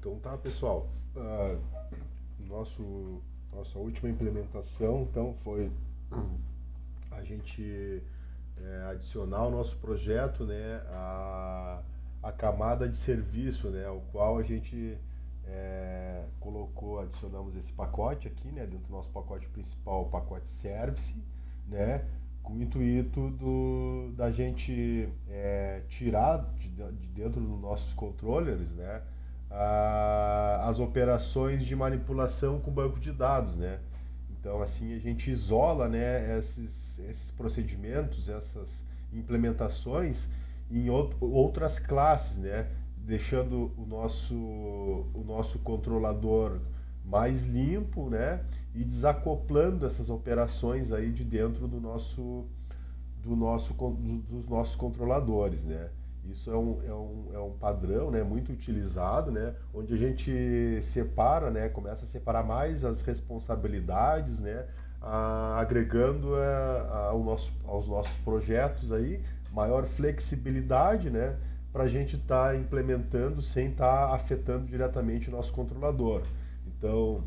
Então tá, pessoal. Nossa última implementação então foi a gente adicionar ao nosso projeto, né, a camada de serviço, né, o qual a gente adicionamos esse pacote aqui, né, dentro do nosso pacote principal, o pacote Service, né, com o intuito da gente tirar de dentro dos nossos controllers, né, as operações de manipulação com banco de dados, né? Então, assim, a gente isola, né, esses procedimentos, essas implementações em outras classes, né? Deixando o nosso controlador mais limpo, né? E desacoplando essas operações aí de dentro dos nossos controladores, né? Isso é um padrão, né, muito utilizado, né, onde a gente separa, né, começa a separar mais as responsabilidades, né, agregando aos nossos projetos aí maior flexibilidade, né, para a gente estar implementando sem estar afetando diretamente o nosso controlador. Então,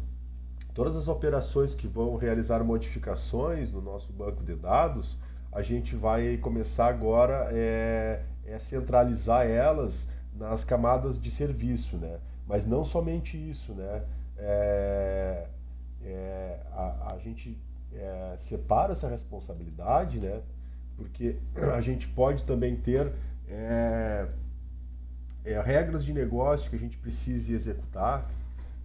todas as operações que vão realizar modificações no nosso banco de dados, a gente vai começar agora centralizar elas nas camadas de serviço, né? Mas não somente isso, né? É, a gente separa essa responsabilidade, né? Porque a gente pode também ter é, regras de negócio que a gente precise executar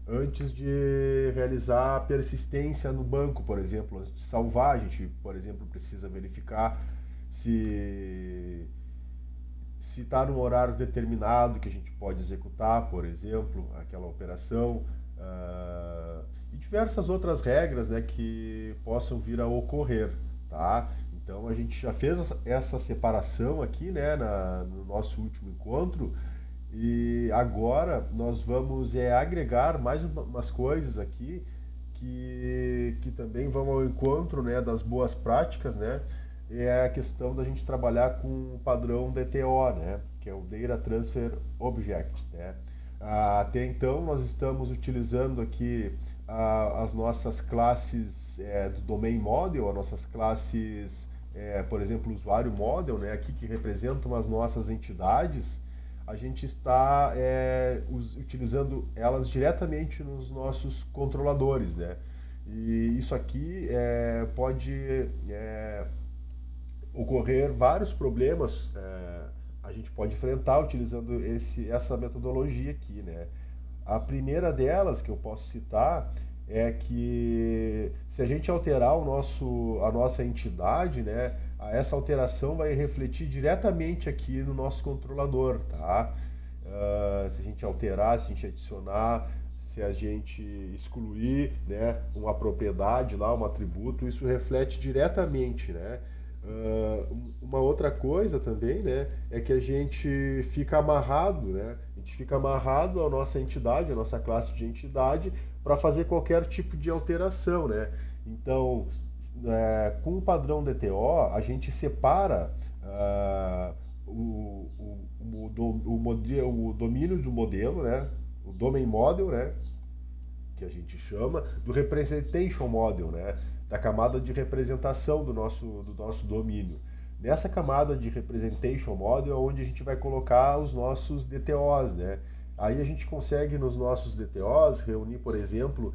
antes de realizar a persistência no banco, por exemplo. Antes de salvar, a gente, por exemplo, precisa verificar se se está num horário determinado que a gente pode executar, por exemplo, aquela operação, e diversas outras regras, né, que possam vir a ocorrer, tá? Então a gente já fez essa separação aqui, né, no nosso último encontro, e agora nós vamos agregar mais umas coisas aqui que também vão ao encontro, né, das boas práticas, né? É a questão da gente trabalhar com o padrão DTO, né? Que é o Data Transfer Object, né? Até então nós estamos utilizando aqui as nossas classes do Domain Model, as nossas classes, por exemplo, usuário model, né? Aqui que representam as nossas entidades. A gente está utilizando elas diretamente nos nossos controladores, né? E isso aqui pode ocorrer vários problemas, a gente pode enfrentar utilizando essa metodologia aqui, né? A primeira delas que eu posso citar é que se a gente alterar a nossa entidade, né, essa alteração vai refletir diretamente aqui no nosso controlador, tá? Se a gente alterar, se a gente adicionar, se a gente excluir, né, uma propriedade lá, um atributo, isso reflete diretamente, né? Uma outra coisa também, né, é que a gente fica amarrado, né? A gente fica amarrado à nossa entidade, à nossa classe de entidade, para fazer qualquer tipo de alteração, né? Então, com o padrão DTO, a gente separa o domínio do modelo, né? O domain model, né? Que a gente chama, do representation model, né? Da camada de representação do nosso domínio. Nessa camada de representation model é onde a gente vai colocar os nossos DTOs, né? Aí a gente consegue nos nossos DTOs reunir, por exemplo,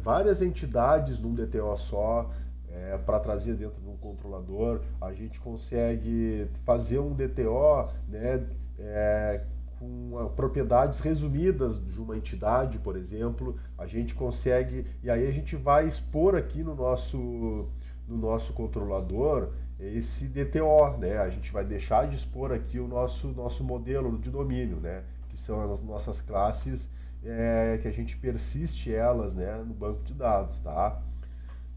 várias entidades num DTO só, para trazer dentro de um controlador. A gente consegue fazer um DTO, né, com propriedades resumidas de uma entidade, por exemplo. A gente consegue, e aí a gente vai expor aqui no nosso controlador esse DTO, né? A gente vai deixar de expor aqui o nosso modelo de domínio, né? Que são as nossas classes, que a gente persiste elas, né, no banco de dados, tá?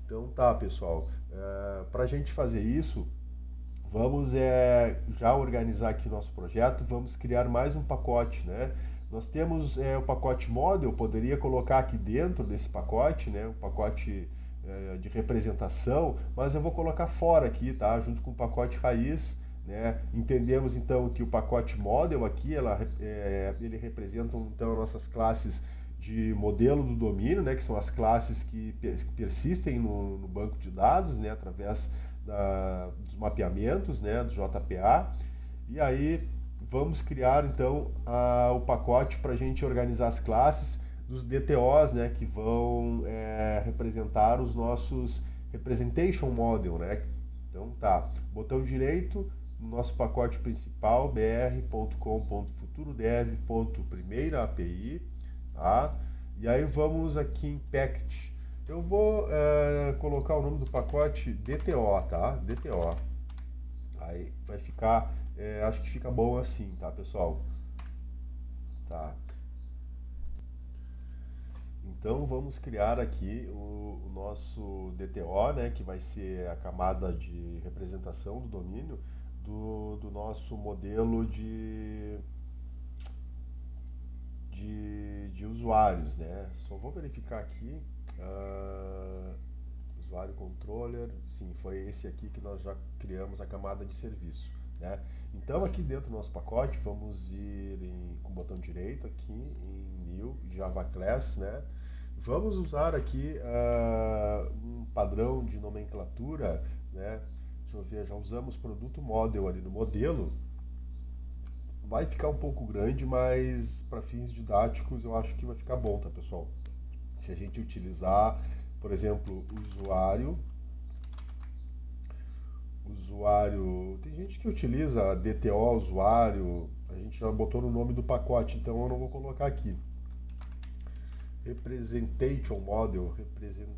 Então tá, pessoal. Para a gente fazer isso, vamos já organizar aqui nosso projeto, vamos criar mais um pacote, né? Nós temos o pacote model, eu poderia colocar aqui dentro desse pacote, né? O pacote de representação, mas eu vou colocar fora aqui, tá? Junto com o pacote raiz, né? Entendemos então que o pacote model aqui, ele representa então nossas classes de modelo do domínio, né? Que são as classes que persistem no banco de dados, né? Através dos mapeamentos, né? Do JPA. E aí vamos criar então o pacote para a gente organizar as classes dos DTOs, né? Que vão representar os nossos Representation Model, né? Então tá, botão direito no nosso pacote principal, br.com.futurodev.primeira API, tá? E aí vamos aqui em Package. Eu vou colocar o nome do pacote DTO, tá? DTO. Aí vai ficar, acho que fica bom assim, tá, pessoal? Tá. Então vamos criar aqui o nosso DTO, né, que vai ser a camada de representação do domínio do nosso modelo de usuários, né? Só vou verificar aqui, usuário controller, sim, foi esse aqui que nós já criamos a camada de serviço, né? Então aqui dentro do nosso pacote vamos ir com o botão direito aqui em New Java Class, né? Vamos usar aqui um padrão de nomenclatura, né? Deixa eu ver, já usamos produto model ali no modelo. Vai ficar um pouco grande, mas para fins didáticos eu acho que vai ficar bom, tá, pessoal? Se a gente utilizar, por exemplo, usuário, tem gente que utiliza DTO usuário, a gente já botou no nome do pacote, então eu não vou colocar aqui. Representation Model, Representation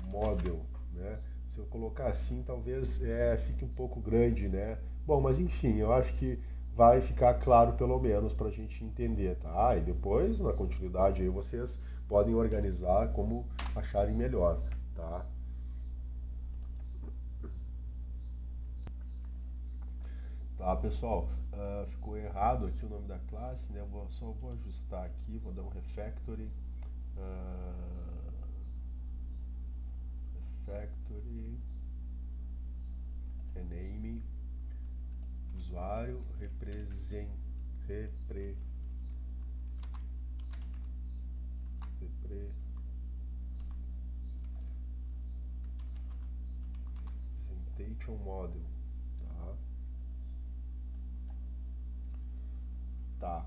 Model, né? Se eu colocar assim, talvez fique um pouco grande, né? Bom, mas enfim, eu acho que vai ficar claro pelo menos para a gente entender, tá? E depois, na continuidade, aí vocês podem organizar como acharem melhor, tá? Tá, pessoal, ficou errado aqui o nome da classe, né? Só vou ajustar aqui, vou dar um refactory. Refactory, rename, usuário, representation model, tá? Tá.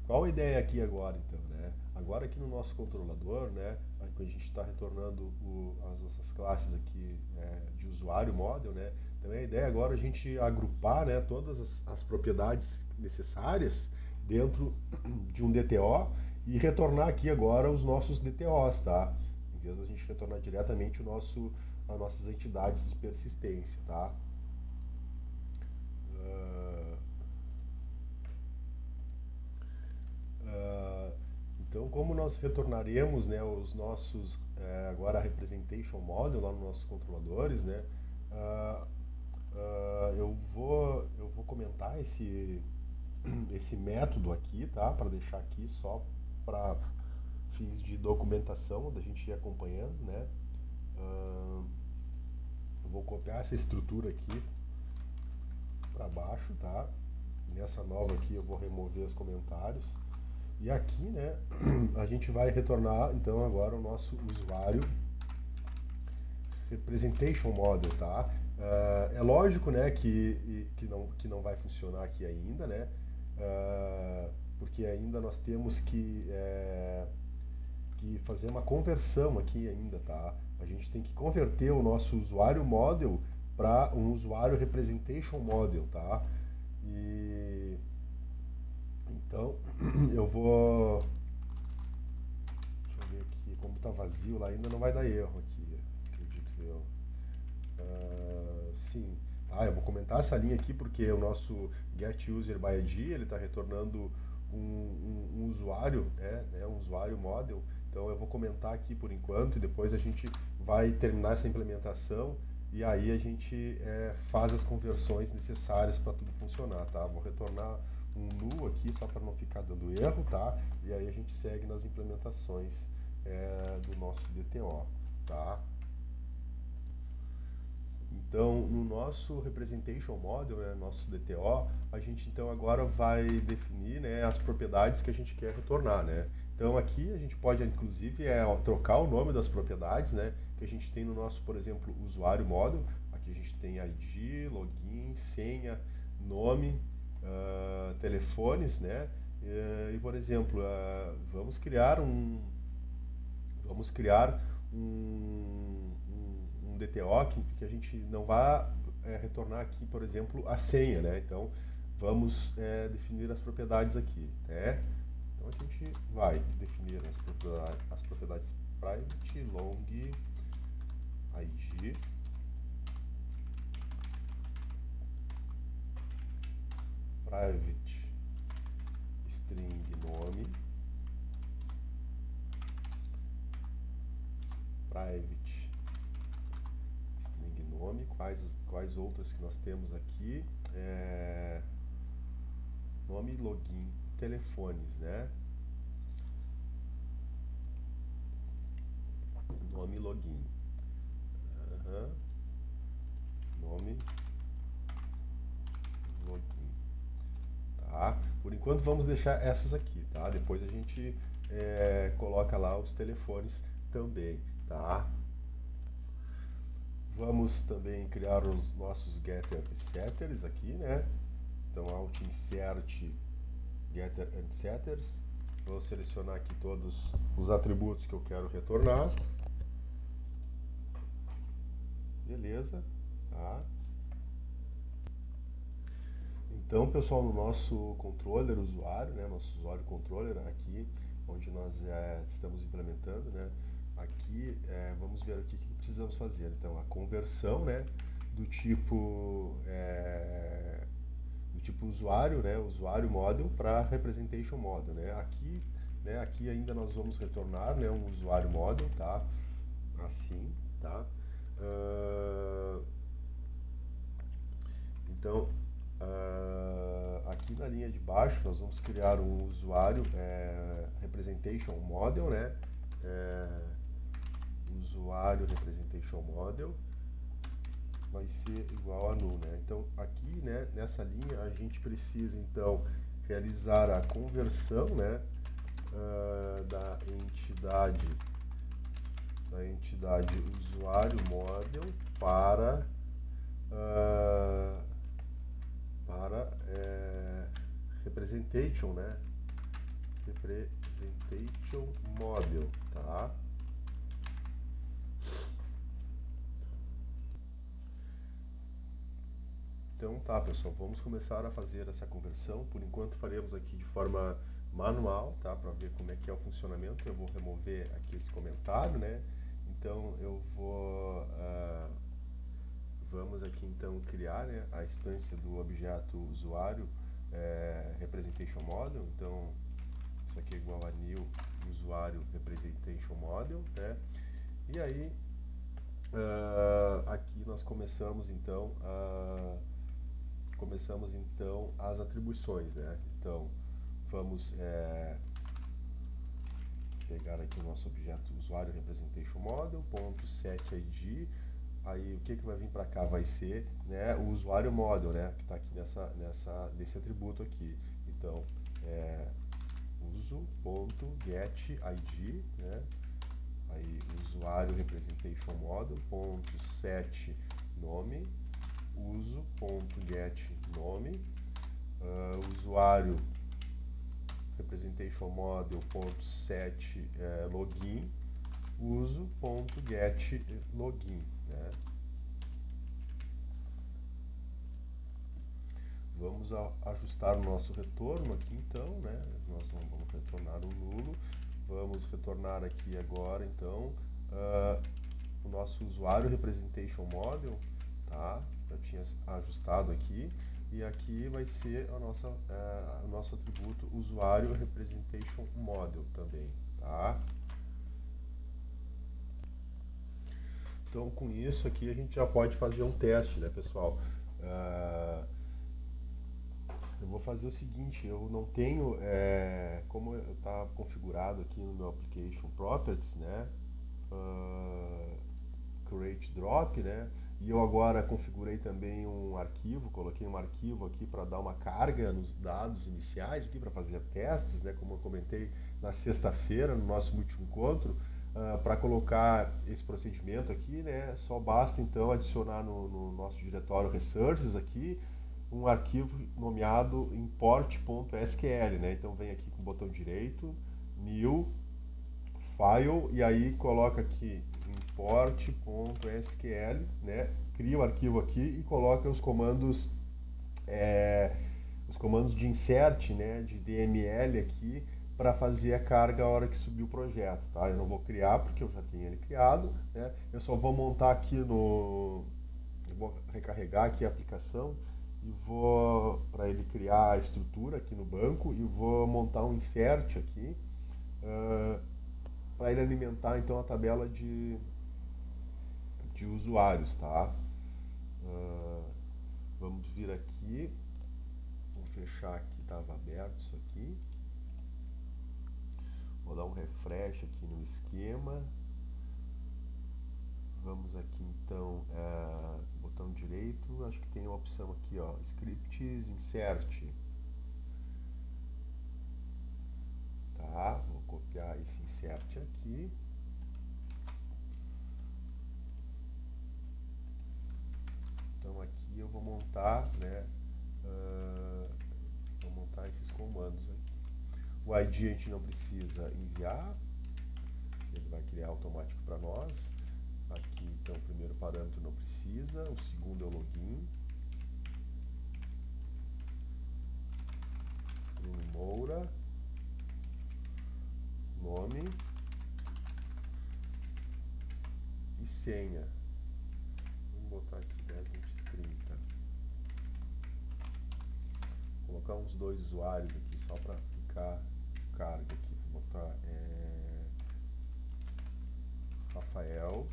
Qual a ideia aqui agora, então, né? Agora aqui no nosso controlador, né, a gente está retornando as nossas classes aqui de usuário model, né? Então a ideia agora é a gente agrupar, né, todas as propriedades necessárias dentro de um DTO e retornar aqui agora os nossos DTOs, tá? Em vez de a gente retornar diretamente as nossas entidades de persistência, tá? Então, como nós retornaremos, né, os nossos agora representation model lá nos nossos controladores, né, eu vou comentar esse método aqui, tá, para deixar aqui só para fins de documentação da gente ir acompanhando, né. Eu vou copiar essa estrutura aqui para baixo, tá. Nessa nova aqui eu vou remover os comentários. E aqui, né, a gente vai retornar então agora o nosso usuário representation model, tá? É lógico, né, que não vai funcionar aqui ainda, né? Porque ainda nós temos que fazer uma conversão aqui ainda, tá? A gente tem que converter o nosso usuário model para um usuário representation model, tá? E então eu vou, deixa eu ver aqui, como está vazio lá ainda não vai dar erro aqui, acredito eu. Sim, tá, eu vou comentar essa linha aqui porque o nosso getUserById ele está retornando um usuário, um usuário model. Então eu vou comentar aqui por enquanto e depois a gente vai terminar essa implementação e aí a gente faz as conversões necessárias para tudo funcionar, tá? Vou retornar um null aqui só para não ficar dando erro, tá? E aí a gente segue nas implementações do nosso DTO, tá? Então, no nosso Representation Model, né, nosso DTO, a gente então agora vai definir, né, as propriedades que a gente quer retornar, né? Então aqui a gente pode inclusive trocar o nome das propriedades, né, que a gente tem no nosso, por exemplo, usuário model. Aqui a gente tem ID, login, senha, nome, telefones, né? E por exemplo, vamos criar um DTO que a gente não vai retornar aqui, por exemplo, a senha, né? Então, vamos definir as propriedades aqui, né? Então, a gente vai definir as propriedades private, long, id, private, string, nome, private, string, nome, quais outras que nós temos aqui, nome, login, telefones, né? Nome, login, nome, login, tá? Por enquanto vamos deixar essas aqui, tá? Depois a gente coloca lá os telefones também, tá? Vamos também criar os nossos getter e setters aqui, né? Então, alt insert getter and setters. Vou selecionar aqui todos os atributos que eu quero retornar. Beleza, tá? Então, pessoal, no nosso controller usuário, né, nosso usuário controller aqui, onde nós estamos implementando, né, aqui vamos ver aqui o que precisamos fazer. Então, a conversão, né, do tipo usuário, né, usuário model para representation model, né. Aqui ainda nós vamos retornar, né, um usuário model, tá? Assim, tá? Então, aqui na linha de baixo nós vamos criar um usuário representation model, né? Usuário representation model vai ser igual a null, né? Então aqui, né, nessa linha a gente precisa então realizar a conversão, né, da entidade usuário model para representation, né? Representation model, tá? Então tá, pessoal, vamos começar a fazer essa conversão. Por enquanto faremos aqui de forma manual, tá? Para ver como é que é o funcionamento. Eu vou remover aqui esse comentário, né? Então eu vou vamos aqui então criar, né, a instância do objeto usuário representation model. Então isso aqui é igual a new usuário representation model, né? E aí aqui nós começamos então as atribuições, né? Então vamos pegar aqui o nosso objeto usuário representation model ponto set id. Aí o que vai vir para cá vai ser, né, o usuário model, né, que está aqui nesse atributo aqui. Então uso.getID, né, aí usuário representation model ponto set nome, uso.get nome, usuário representation model ponto set login, uso.get login, né? Vamos ajustar o nosso retorno aqui então, né? Nós não vamos retornar o nulo. Vamos retornar aqui agora então o nosso usuário representation model, tá? Já tinha ajustado aqui. E aqui vai ser o nosso atributo usuário representation model também, tá? Então, com isso aqui a gente já pode fazer um teste, né, pessoal? Eu vou fazer o seguinte, eu não tenho, como está configurado aqui no meu Application Properties, né, Create Drop, né, E eu agora configurei também um arquivo, coloquei um arquivo aqui para dar uma carga nos dados iniciais aqui para fazer testes, né, como eu comentei na sexta-feira no nosso último encontro. Para colocar esse procedimento aqui, né, só basta então adicionar no nosso diretório Resources aqui um arquivo nomeado import.sql, né? Então vem aqui com o botão direito, new, file, e aí coloca aqui import.sql, né? Cria o arquivo aqui e coloca os comandos de insert, né? De DML aqui para fazer a carga a hora que subir o projeto, tá? Eu não vou criar porque eu já tenho ele criado, né? Eu só vou montar aqui eu vou recarregar aqui a aplicação e vou para ele criar a estrutura aqui no banco e vou montar um insert aqui para ele alimentar então a tabela de usuários, tá? Vamos vir aqui, vou fechar aqui, estava aberto isso aqui, vou dar um refresh aqui no esquema. Vamos aqui então, botão direito, acho que tem uma opção aqui, ó, scripts insert. Tá, vou copiar esse insert aqui. Então aqui eu vou montar, né, vou montar esses comandos aqui. O ID a gente não precisa enviar, ele vai criar automático para nós. Aqui então o primeiro parâmetro não precisa, o segundo é o login. Bruno Moura, nome e senha. Vamos botar aqui 10, 20, 30. Vou colocar uns 2 usuários aqui só para ficar carga aqui. Vou botar Rafael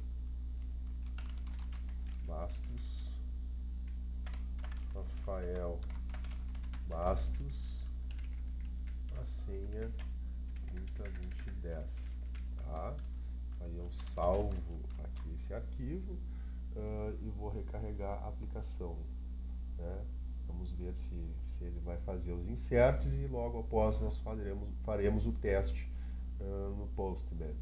Bastos, a senha 302010, tá? Aí eu salvo aqui esse arquivo e vou recarregar a aplicação, né? Vamos ver se ele vai fazer os inserts e logo após nós faremos o teste no Postman.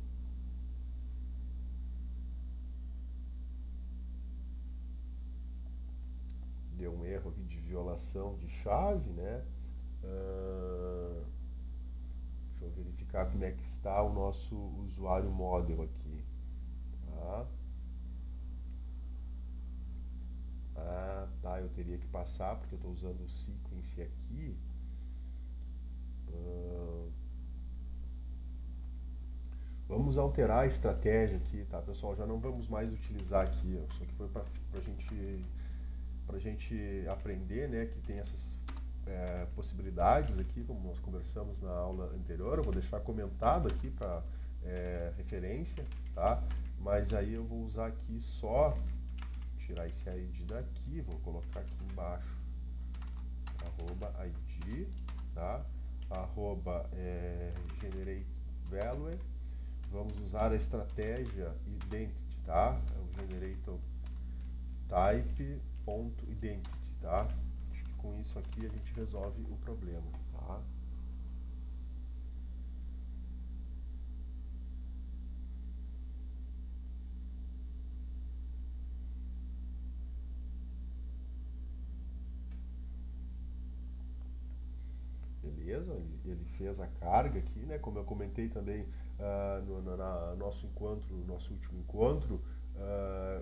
Deu um erro aqui de violação de chave, né? Deixa eu verificar como é que está o nosso usuário model aqui, tá? Tá, eu teria que passar porque eu estou usando o sequence aqui. Vamos alterar a estratégia aqui, tá, pessoal? Já não vamos mais utilizar aqui, ó. Isso aqui foi para a gente aprender, né, que tem essas possibilidades aqui, como nós conversamos na aula anterior. Eu vou deixar comentado aqui para referência, tá? Mas aí eu vou usar aqui só, tirar esse ID daqui, vou colocar aqui embaixo, @id, tá? @generate value. Vamos usar a estratégia identity, tá? É o generator type.identity, tá? Acho que com isso aqui a gente resolve o problema, tá? Beleza, ele fez a carga aqui, né? Como eu comentei também no nosso último encontro,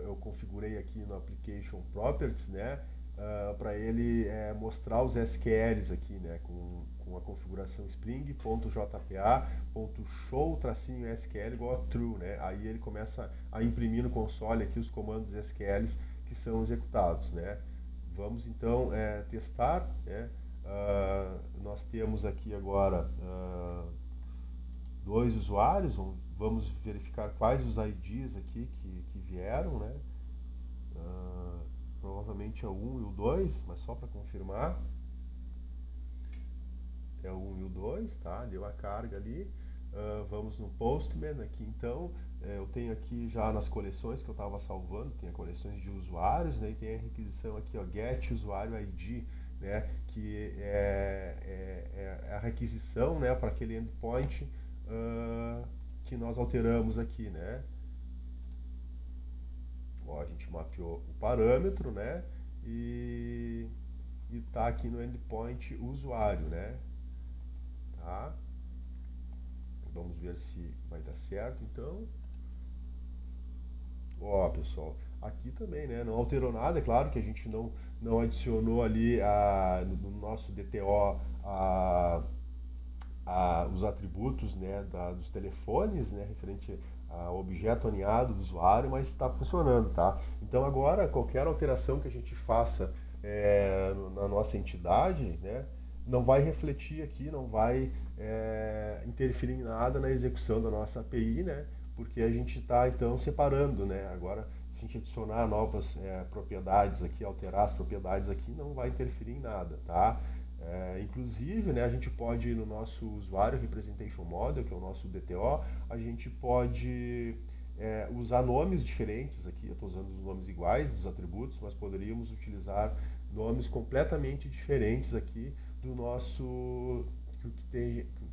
eu configurei aqui no Application Properties, né? Para ele mostrar os SQLs aqui, né? Com a configuração spring.jpa.show-SQL igual a true, né? Aí ele começa a imprimir no console aqui os comandos SQLs que são executados, né? Vamos então testar, né? Nós temos aqui agora 2 usuários, vamos verificar quais os IDs aqui que vieram, né? Provavelmente é o 1 e o 2, mas só para confirmar, é o 1 e o 2, tá? Deu a carga ali. Vamos no Postman aqui então, eu tenho aqui já nas coleções que eu estava salvando, tem a coleções de usuários, né, e tem a requisição aqui, ó, get usuário ID, né, que é a requisição, né, para aquele endpoint que nós alteramos aqui, né. Ó, a gente mapeou o parâmetro, né, e está aqui no endpoint usuário, né, tá? Vamos ver se vai dar certo, então. Ó, pessoal, aqui também, né? Não alterou nada, é claro que a gente não adicionou ali no nosso DTO os atributos, né, dos telefones, né, referente ao objeto aninhado do usuário, mas está funcionando, tá? Então agora qualquer alteração que a gente faça na nossa entidade, né, não vai refletir aqui, não vai interferir em nada na execução da nossa API, né? Porque a gente está então separando, né? Agora, se a gente adicionar novas propriedades aqui, alterar as propriedades aqui, não vai interferir em nada, tá? Inclusive, né, a gente pode, no nosso usuário Representation Model, que é o nosso DTO, a gente pode usar nomes diferentes aqui. Eu estou usando os nomes iguais dos atributos, mas poderíamos utilizar nomes completamente diferentes aqui do nosso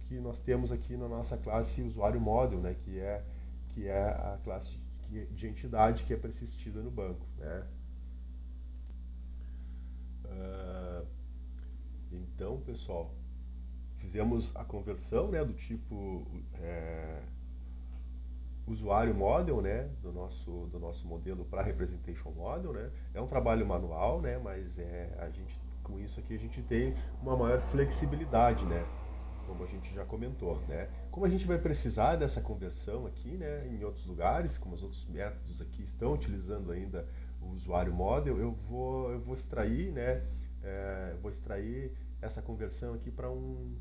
que nós temos aqui na nossa classe usuário model, né, que é a classe de entidade que é persistida no banco, né? Então, pessoal, fizemos a conversão, né, do tipo usuário model, né, do nosso modelo para representation model, né. É um trabalho manual, né, mas a gente, com isso aqui a gente tem uma maior flexibilidade, né, como a gente já comentou, né. Como a gente vai precisar dessa conversão aqui, né, em outros lugares, como os outros métodos aqui estão utilizando ainda o usuário model, eu vou extrair, né, vou extrair essa conversão aqui para um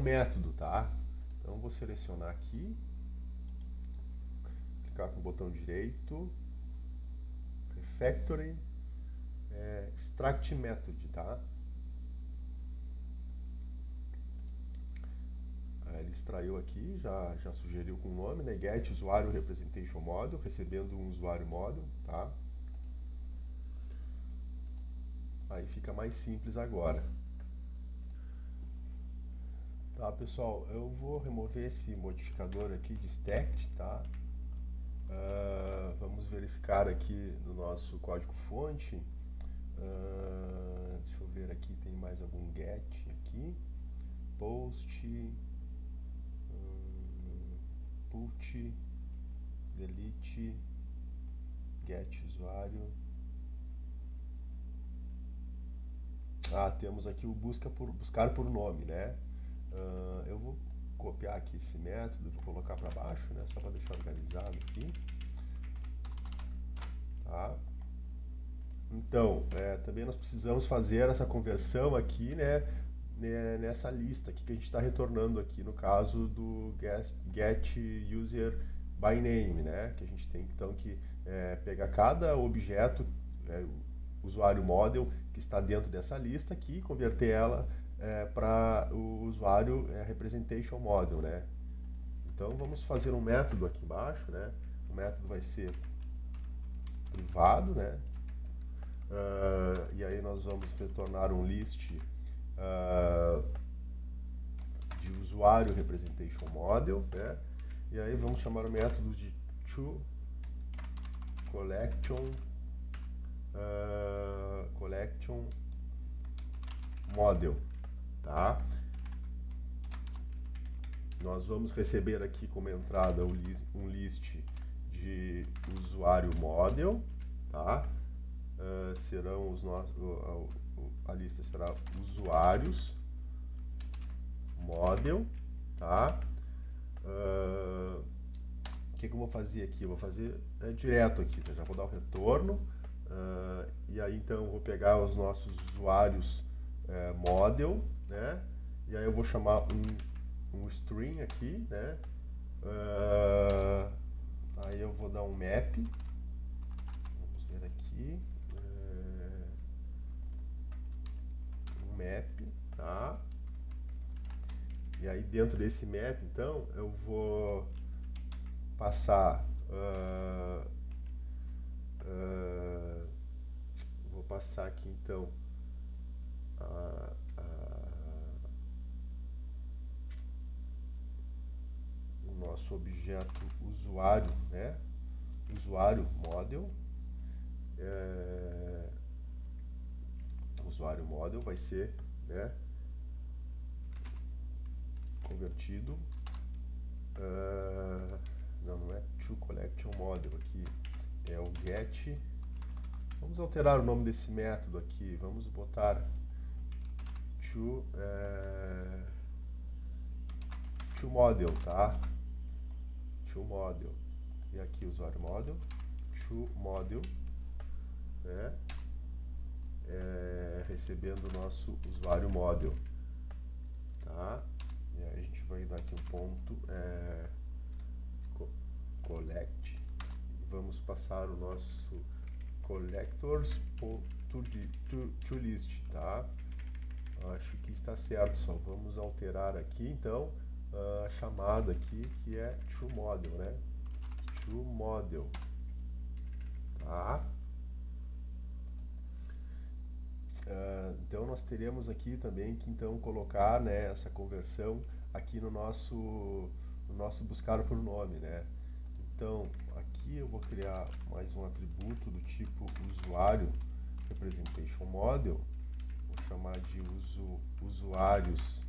método, tá? Então vou selecionar aqui, clicar com o botão direito, Refactoring, Extract Method, tá? Aí ele extraiu aqui, já sugeriu com o nome, né? Get usuário representation model, recebendo um usuário model, tá? Aí fica mais simples agora. Tá, pessoal, eu vou remover esse modificador aqui de stacked, tá? Vamos verificar aqui no nosso código-fonte. Deixa eu ver aqui, tem mais algum get aqui. Post, put, delete, get usuário. Temos aqui o buscar por nome, né? Eu vou copiar aqui esse método, vou colocar para baixo, né? Só para deixar organizado aqui. Tá? Então, também nós precisamos fazer essa conversão aqui, né? Nessa lista aqui que a gente está retornando aqui, no caso do get user by name, né? Que a gente tem então que pegar cada objeto, usuário model que está dentro dessa lista aqui e converter ela para o usuário representation model, né? Então vamos fazer um método aqui embaixo, né? O método vai ser privado, né? E aí nós vamos retornar um list de usuário representation model, né? E aí vamos chamar o método de toCollection model, tá? Nós vamos receber aqui como entrada um list de usuário model, tá? Serão a lista será usuários model, tá? O que eu vou fazer aqui? Eu vou fazer direto aqui, tá? Já vou dar o retorno, e aí então eu vou pegar os nossos usuários model, né? E aí eu vou chamar um string aqui, né? Aí eu vou dar um map, vamos ver aqui, um map, tá? E aí dentro desse map, então, eu vou passar, vou passar aqui então o nosso objeto usuário, né? Usuário model. Usuário model vai ser, né, convertido. Não é toCollection model aqui, é o get. Vamos alterar o nome desse método aqui, vamos botar toModel, tá? toModel. E aqui usuário model, toModel, né? Recebendo o nosso usuário model, tá? E aí a gente vai dar aqui um ponto collect e vamos passar o nosso collectors to list, tá? Acho que está certo, só vamos alterar aqui então a chamada aqui, que é toModel, né? toModel, tá? Então nós teremos aqui também que então colocar, né, essa conversão aqui no nosso buscar por nome, né? Então aqui eu vou criar mais um atributo do tipo usuário representation model, vou chamar de usuários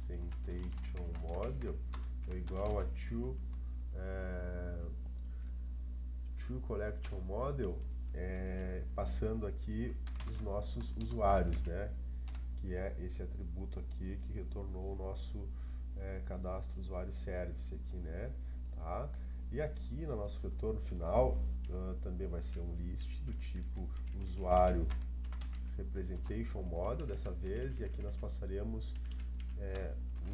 representation model é igual a toCollection model, passando aqui os nossos usuários, né? Que é esse atributo aqui que retornou o nosso cadastro usuário service aqui, né? Tá? E aqui no nosso retorno final também vai ser um list do tipo usuário representation model dessa vez, e aqui nós passaremos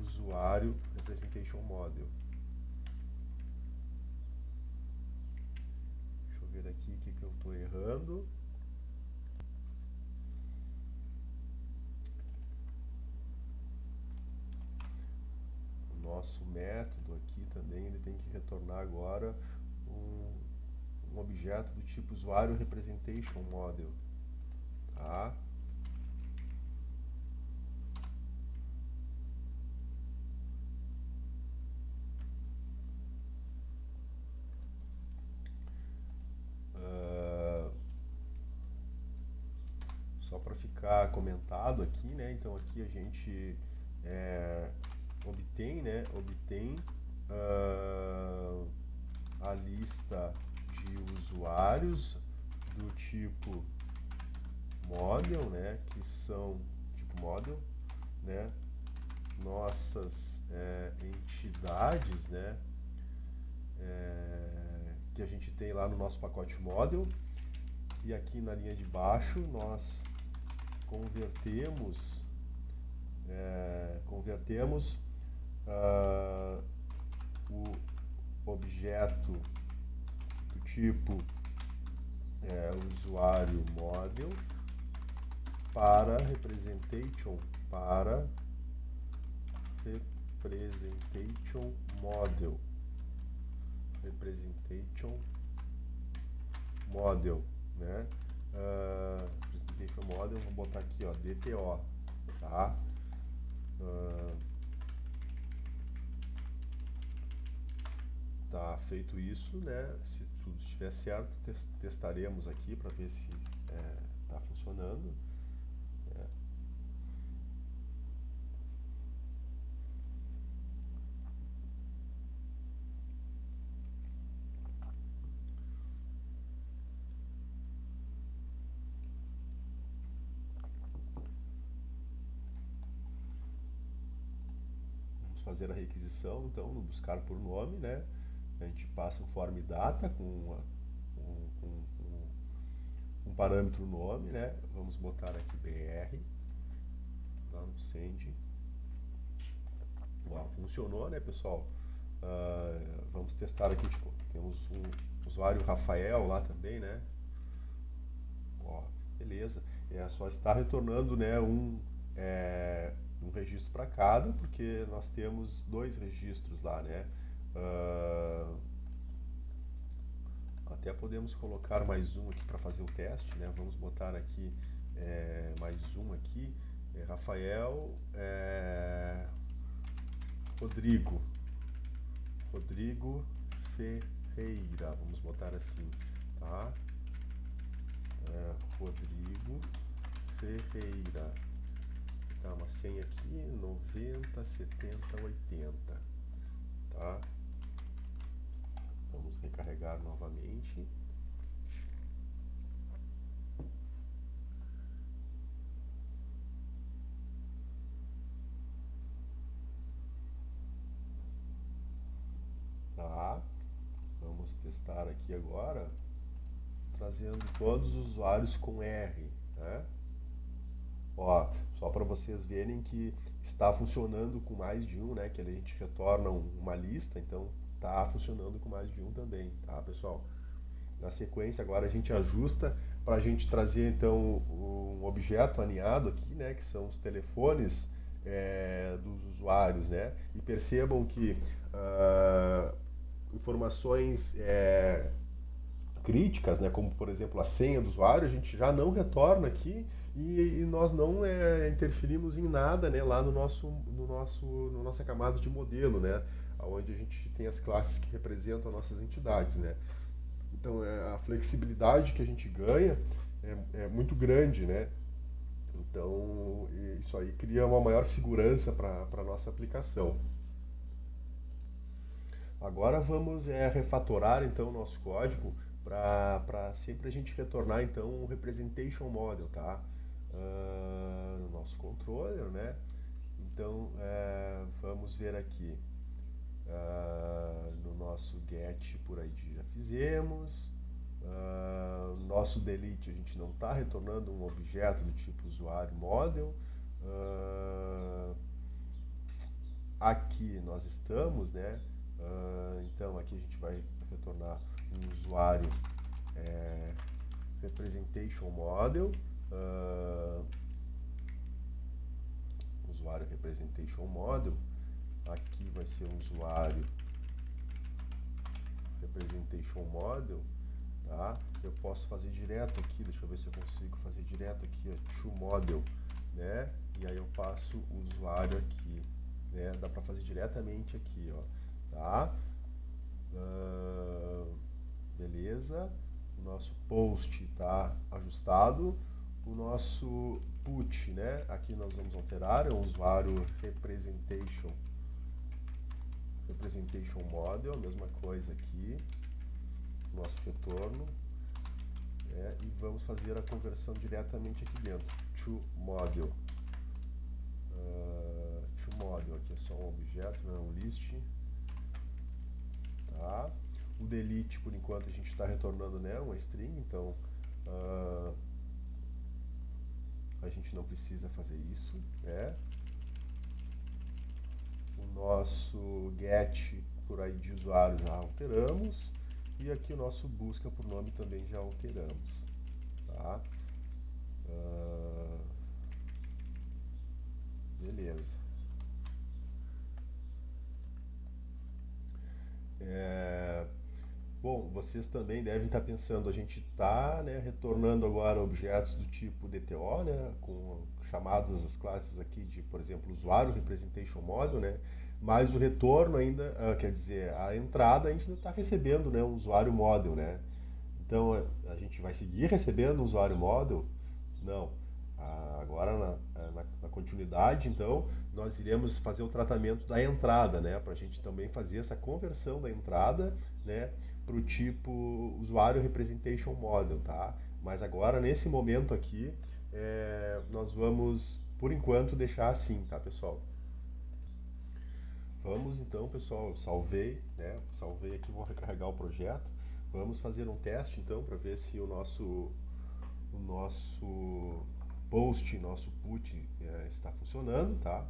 usuário representation model. Deixa eu ver aqui o que eu estou errando. O nosso método aqui também ele tem que retornar agora um objeto do tipo usuário representation model, tá? Só para ficar comentado aqui, né? Então aqui a gente obtém a lista de usuários do tipo model, né? Que são tipo model, né? Nossas entidades, né? Que a gente tem lá no nosso pacote model, e aqui na linha de baixo nós convertemos o objeto do tipo usuário model para representation model, né? Representation model, vou botar aqui, ó, DTO, tá? Tá feito isso, né? Se tudo estiver certo, testaremos aqui para ver se está funcionando. Fazer a requisição, então, no buscar por nome, né? A gente passa um form data com um parâmetro nome, né? Vamos botar aqui br lá no send. Ó, funcionou, né, pessoal? Vamos testar aqui, tipo, temos um usuário Rafael lá também, né? Ó, beleza. Só está retornando, né, um um registro para cada, porque nós temos dois registros lá, né? Ah, até podemos colocar mais um aqui para fazer o teste, né? Vamos botar aqui mais um aqui, Rafael, Rodrigo, Rodrigo Ferreira, vamos botar assim, tá? Rodrigo Ferreira. Tá, uma senha aqui, 90, 70, 80, tá? Vamos recarregar novamente. Tá? Vamos testar aqui agora, trazendo todos os usuários com R, né? Ó, só para vocês verem que está funcionando com mais de um, né? Que a gente retorna uma lista, então está funcionando com mais de um também, tá, pessoal? Na sequência, agora a gente ajusta para a gente trazer então um objeto aninhado aqui, né? Que são os telefones dos usuários, né? E percebam que informações críticas, né, como por exemplo a senha do usuário, a gente já não retorna aqui e nós não interferimos em nada, né, lá na nossa camada de modelo, né, onde a gente tem as classes que representam as nossas entidades, né. Então a flexibilidade que a gente ganha é muito grande, né. Então isso aí cria uma maior segurança para a nossa aplicação. Agora vamos refatorar então o nosso código para sempre a gente retornar então um representation model, tá? No nosso controller, né? Então vamos ver aqui no nosso get por ID já fizemos. Nosso delete a gente não está retornando um objeto do tipo usuário model. Aqui nós estamos, né? Então aqui a gente vai retornar um usuário representation model, usuário representation model. Aqui vai ser um usuário representation model, tá? Eu posso fazer direto aqui, deixa eu ver se eu consigo fazer direto aqui, ó, to model, né? E aí eu passo o usuário aqui, né? Dá para fazer diretamente aqui, ó, tá? Beleza, o nosso post está ajustado, o nosso put, né? Aqui nós vamos alterar, é o usuário representation model, a mesma coisa aqui, nosso retorno, e vamos fazer a conversão diretamente aqui dentro, to model. To model, aqui é só um objeto, não é um list, tá? O delete, por enquanto, a gente está retornando, né, uma string, então a gente não precisa fazer isso, né? O nosso get por ID de usuário já alteramos e aqui o nosso busca por nome também já alteramos, tá? Beleza. Bom, vocês também devem estar pensando, a gente está, né, retornando agora objetos do tipo DTO, né, com chamadas as classes aqui de, por exemplo, usuário representation model, né, mas o retorno ainda, quer dizer, a entrada a gente ainda está recebendo, né, um usuário model, né. Então a gente vai seguir recebendo um usuário model? Não. Agora na continuidade, então, nós iremos fazer o tratamento da entrada, né, para a gente também fazer essa conversão da entrada, né, para o tipo usuário representation model, tá? Mas agora nesse momento aqui nós vamos por enquanto deixar assim, tá, pessoal? Vamos então, pessoal, eu salvei, né? Salvei aqui, vou recarregar o projeto. Vamos fazer um teste então para ver se o nosso post, nosso put está funcionando, tá?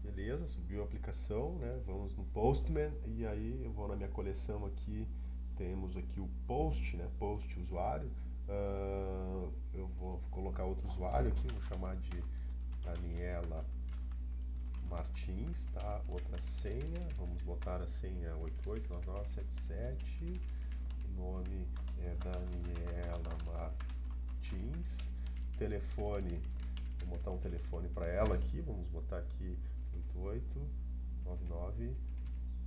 Beleza, subiu a aplicação, né? Vamos no Postman e aí eu vou na minha coleção aqui, temos aqui o post, né? Post usuário. Eu vou colocar outro usuário aqui, vou chamar de Daniela Martins, tá? Outra senha, vamos botar a senha 889977, o nome é Daniela Martins, telefone, vou botar um telefone para ela aqui, vamos botar aqui 8899,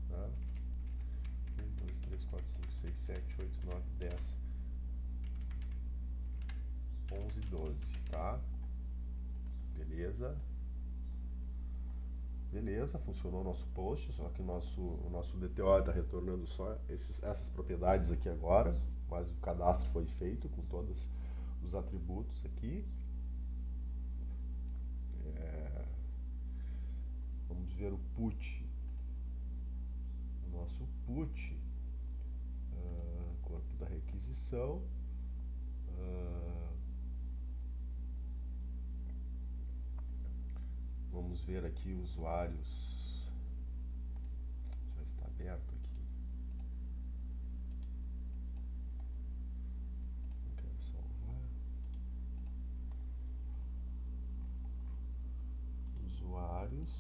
tá? 1, 2, 3, 4, 5, 6, 7, 8, 9, 10, 11, 12, tá? Beleza. Beleza, funcionou o nosso post, só que o nosso DTO está retornando só essas propriedades aqui agora, mas o cadastro foi feito com todos os atributos aqui. Vamos ver o put. O nosso put, corpo da requisição. Vamos ver aqui usuários. Já está aberto aqui. Não quero salvar. Usuários.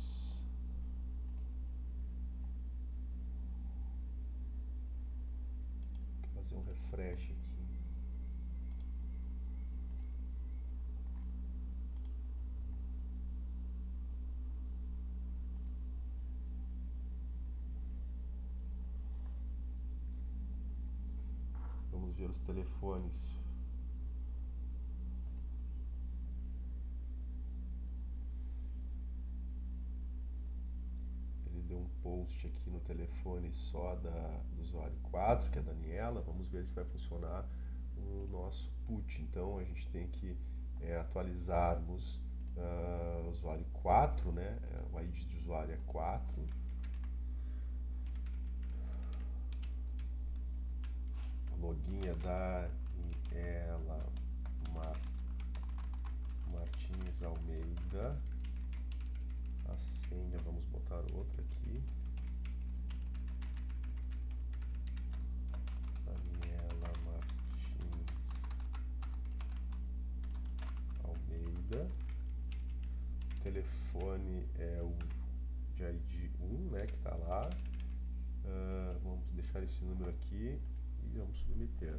Vou fazer um refresh aqui. Vamos ver os telefones. Ele deu um post aqui no telefone só do usuário 4, que é a Daniela. Vamos ver se vai funcionar o nosso put. Então a gente tem que atualizarmos o usuário 4, né? O ID de usuário é 4. Login é Daniela Martins Almeida. A senha, vamos botar outra aqui. Daniela Martins Almeida. O telefone é o de ID 1, né, que está lá. Vamos deixar esse número aqui e vamos submeter.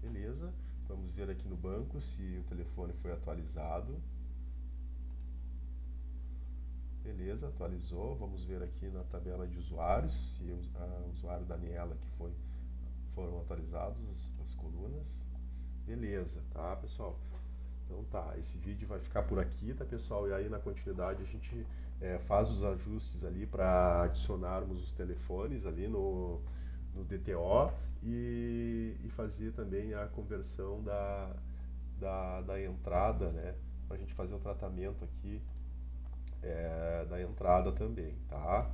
Beleza. Vamos ver aqui no banco se o telefone foi atualizado. Beleza, atualizou. Vamos ver aqui na tabela de usuários se o usuário Daniela que foram atualizados as colunas. Beleza, tá, pessoal? Então tá, esse vídeo vai ficar por aqui, tá, pessoal? E aí na continuidade a gente faz os ajustes ali para adicionarmos os telefones ali no DTO e fazer também a conversão da entrada, né? Para a gente fazer o tratamento aqui da entrada também, tá?